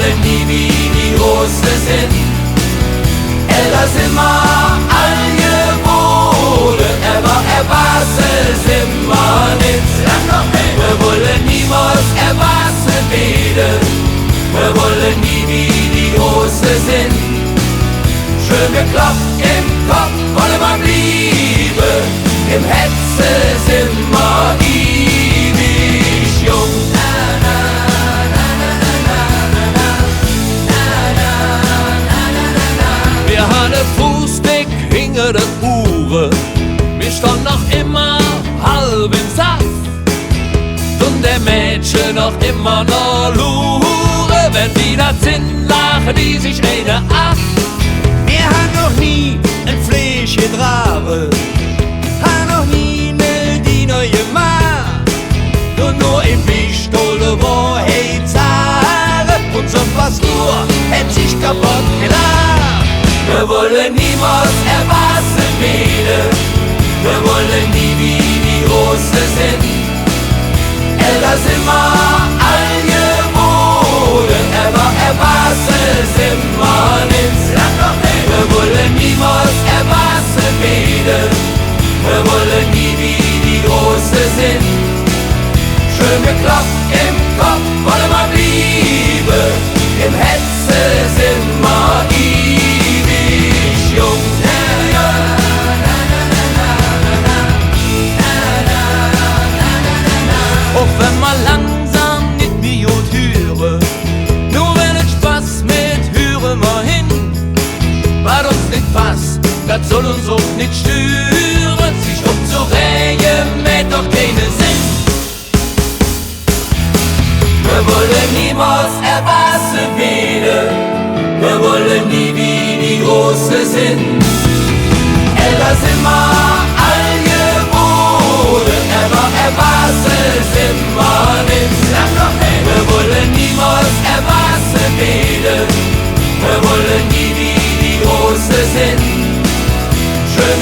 wollen nie wie die Große sind. Älter sind wir all geworden, aber erwachsen sind wir nicht. Wir wollen niemals erwachsen werden, wir wollen nie wie die Große sind. Schön geklopft im Kopf wollen wir bleiben, im Hetze sind wir ewig jung. Wir haben den Fußweg hinter der Uhr, wir standen noch immer halb im Saft. Und der Mädchen noch immer noch lure, wenn die da sind, lachen die sich eine ab. Wir haben noch nie ein Fleisch getragen, haben noch nie ne die neue Mann. Und nur im Wichtole, wo Heizare und so ein Pastor hätt sich kaputt gelacht. Wir wollen niemals erwachsen werden, wir wollen nie wie die Große sind. Älter sind wir all geworden, aber erwachsen sind wir nicht. Wir wollen niemals erwachsen werden, wir wollen nie wie die Große sind. Schön geklopft im Kopf wollen wir bleiben, im Hetze sind wir ewig jung. Auch wenn man langsam nicht mehr gut hören, nur wenn es Spaß mit hören wir hin. Was uns nicht passt, das soll uns auch nicht stören, sich umzuregen macht doch keinen Sinn. Wir wollen niemals erwachsen werden, wir wollen nie wie die Große sind. Älter sind wir all geworden, aber erwachsen sind wir nicht. Wir wollen niemals erwachsen werden, wir wollen nie wie die Große sind. Schön